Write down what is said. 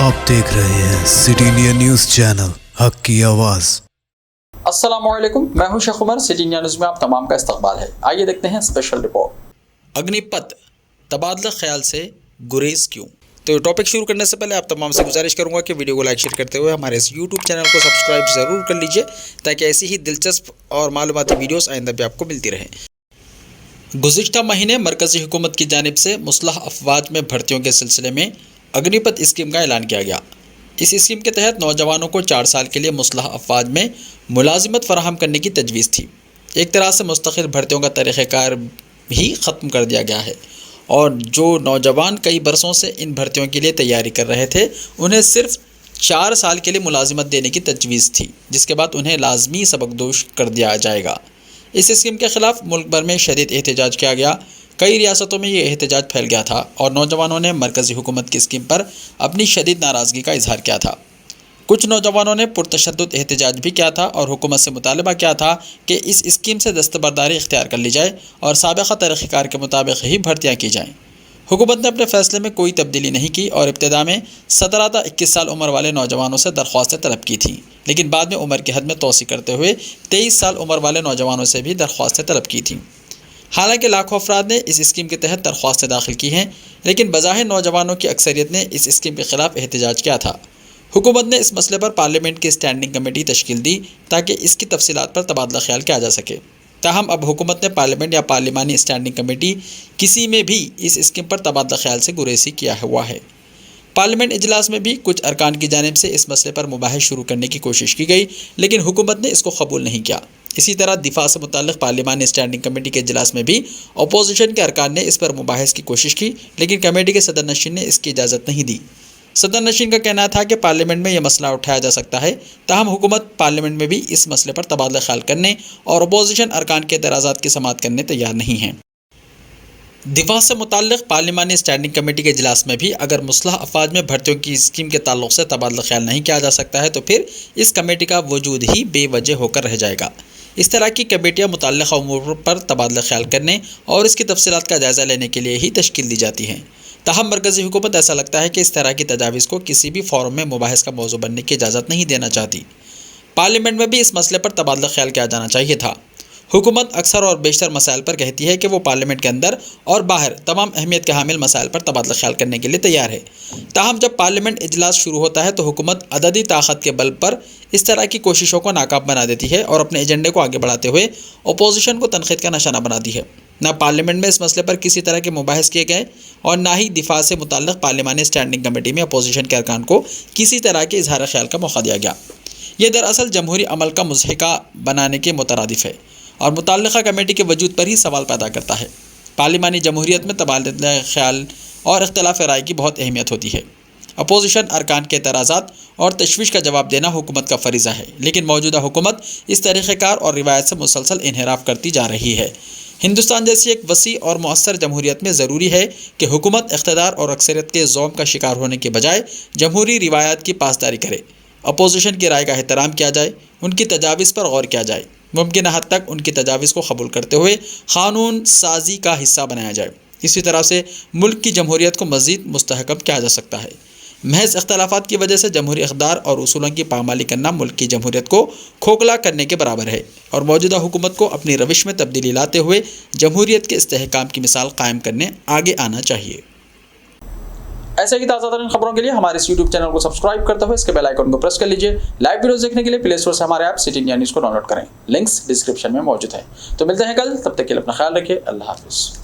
आप देख रहे हैं सिटी इंडिया न्यूज़ चैनल हक की आवाज़। अस्सलामुअलैकुम, मैं हूं Sheikh Umar. City India News में आप तमाम का इस्तकबाल है। आइए देखते हैं स्पेशल रिपोर्ट। अग्निपथ तबादला ख्याल से गुरेज क्यों? तो टॉपिक शुरू करने से पहले आप तमाम से गुजारिश करूंगा कि वीडियो को लाइक शेयर करते हुए हमारे इस यूट्यूब चैनल को सब्सक्राइब ज़रूर कर लीजिए ताकि ऐसी ही दिलचस्प और मालूमाती वीडियोस आइंदा भी आपको मिलती रहें। गुज़िश्ता महीने मरकज़ी हुकूमत की जानिब से मुस्लह अफवाज में भर्तियों के सिलसिले में अग्निपथ स्कीम का ऐलान किया गया। इस स्कीम के तहत नौजवानों को 4 साल के लिए मुस्लह अफवाज में मुलाजिमत फराहम करने की तजवीज़ थी। एक तरह से मुस्तकिल भर्तियों का तरीक़ाकार भी ख़त्म कर दिया गया है और जो नौजवान कई बरसों से इन भर्तियों के लिए तैयारी कर रहे थे उन्हें सिर्फ 4 साल के लिए मुलाजिमत देने की तजवीज़ थी, जिसके बाद उन्हें लाजमी सबकदोश कर दिया जाएगा। इस स्कीम के ख़िलाफ़ मुल्क भर में शदीद एहतजाज किया गया। कई रियासतों में ये एहतजाज फैल गया था और नौजवानों ने मरकज़ी हुकूमत की स्कीम पर अपनी शदीद नाराज़गी का इजहार किया था। कुछ नौजवानों ने पुरतशद्दुद एहतजाज भी किया था और हुकूमत से मुतालबा किया था कि इस स्कीम से दस्तबरदारी इख्तियार कर ली जाए और साबिक़ा तरीक़ाकार के मुताबिक ही भर्तियाँ की जाएँ। हुकूमत ने अपने फ़ैसले में कोई तब्दीली नहीं की और इब्तिदा में 17 था 21 साल उम्र वाले नौजवानों से दरख्वास्तें तलब की थी, लेकिन बाद में उम्र की हद में तोसी करते हुए 23 साल उम्र वाले नौजवानों से भी दरख्वास्तें तलब की थीं। हालांकि लाखों अफराद ने इस स्कीम के तहत दरख्वास्तें दाखिल की हैं, लेकिन बज़ाहिर नौजवानों की अक्सरियत ने इस स्कीम के ख़िलाफ़ एहतजाज किया था। हुकूमत ने इस मसले पर पार्लियामेंट की स्टैंडिंग कमेटी तश्कील दी ताकि इसकी तफसीलात पर तबादला ख्याल किया जा सके। ताहम अब हुकूमत ने पार्लियामेंट या पार्लिमानी स्टैंडिंग कमेटी किसी में भी इस स्कीम पर तबादला ख्याल से गुरेज़ी किया हुआ है। पार्लियामेंट इजलास में भी कुछ अरकान की जानिब से इस मसले पर मुबाहिस शुरू करने की कोशिश की गई, लेकिन हुकूमत ने इसको कबूल नहीं किया। इसी तरह दिफा से मुताल्लिक़ पार्लिमानी स्टैंडिंग कमेटी के इजलास में भी अपोजिशन के अरकान ने इस पर मुबाहिस की कोशिश की, लेकिन कमेटी के सदर नशीन ने इसकी इजाज़त नहीं दी। सदर नशीन का कहना था कि पार्लियामेंट में यह मसला उठाया जा सकता है, ताहम हुकूमत पार्लियामेंट में भी इस मसले पर तबादला ख्याल करने और अपोजिशन अरकान के एतराज़ात की समाअत करने तैयार नहीं हैं। दिफा से मुताल्लिक़ पार्लिमानी स्टैंडिंग कमेटी के इजलास में भी अगर मुस्लह अफवाज में भर्तियों की स्कीम के ताल्लुक़ से तबादला ख्याल नहीं किया जा सकता है तो फिर इस कमेटी का वजूद ही बेवजह होकर रह जाएगा। इस तरह की कमेटियाँ मुतल्लिक़ा उमूर पर तबादला ख्याल करने और इसकी तफसीलात का जायज़ा लेने के लिए ही तश्कील दी जाती हैं। ताहम मरकज़ी हुकूमत ऐसा लगता है कि इस तरह की तजावीज़ को किसी भी फोरम में मुबाहिस का मौजू बनने की इजाज़त नहीं देना चाहती। पार्लियामेंट में भी इस मसले पर तबादला ख्याल किया जाना चाहिए था। हुकूमत अक्सर और बेशतर मसाइल पर कहती है कि वो पार्लियामेंट के अंदर और बाहर तमाम अहमियत के हामिल मसाइल पर तबादला ख्याल करने के लिए तैयार है। ताहम जब पार्लियामेंट इजलास शुरू होता है तो हुकूमत अददी ताकत के बल पर इस तरह की कोशिशों को नाकाम बना देती है और अपने एजेंडे को आगे बढ़ाते हुए अपोजिशन को तनक़ीद का निशाना बनाती है। न पार्लियामेंट में इस मसले पर किसी तरह के मुबाहिस किए गए और ना ही दिफा से मुताल्लिक़ पार्लिमानी स्टैंडिंग कमेटी में अपोजिशन के अरकान को किसी तरह के इजहार ख्याल का मौका दिया गया। यह दरअसल जमहूरी अमल का मुज़हिका बनाने के मुतरादिफ है और मुतल्लिक़ा कमेटी के वजूद पर ही सवाल पैदा करता है। पार्लिमानी जमहूरियत में तबादला ख्याल और इख्तिलाफ़ राय की बहुत अहमियत होती है। अपोजिशन अरकान के एतराज़ात और तशवीश का जवाब देना हुकूमत का फ़रीज़ा है, लेकिन मौजूदा हुकूमत इस तरीक़ेकार और रिवायत से मुसलसल इन्हिराफ करती जा रही है। हिंदुस्तान जैसी एक वसी और मुअस्सर जमहूरियत में ज़रूरी है कि हुकूमत इक़्तिदार और अक्सरियत के ज़ौम का शिकार होने के बजाय जमहूरी रिवायात की पासदारी करे, अपोजिशन की राय का एहतराम किया जाए, उनकी तजावीज़ पर गौर किया जाए, मुमकिन हद तक उनकी तजावीज़ को कबूल करते हुए क़ानून साजी का हिस्सा बनाया जाए। इसी तरह से मुल्क की जमहूरियत को मज़ीद मुस्तहकम किया जा सकता है। महज इख्तलाफात की वजह से जमहूरी इक़्तिदार और उसूलों की पामाली करना मुल्क की जमहूरियत को खोखला करने के बराबर है और मौजूदा हुकूमत को अपनी रविश में तब्दीली लाते हुए जमहूरियत के इस्तेहकाम की मिसाल कायम करने आगे आना चाहिए। ऐसे ही ताज़ा तरीन खबरों के लिए हमारे इस यूट्यूब चैनल को सब्सक्राइब करते हुए इसके बेल आइकन को प्रेस कर लीजिए। लाइव वीडियोस देखने के लिए प्ले स्टोर से हमारे ऐप सिटी इंडिया न्यूज़ को डाउनलोड करें, लिंक्स डिस्क्रिप्शन में मौजूद है। तो मिलते हैं कल, तब तक के लिए अपना ख्याल रखिए। अल्लाह हाफिज़।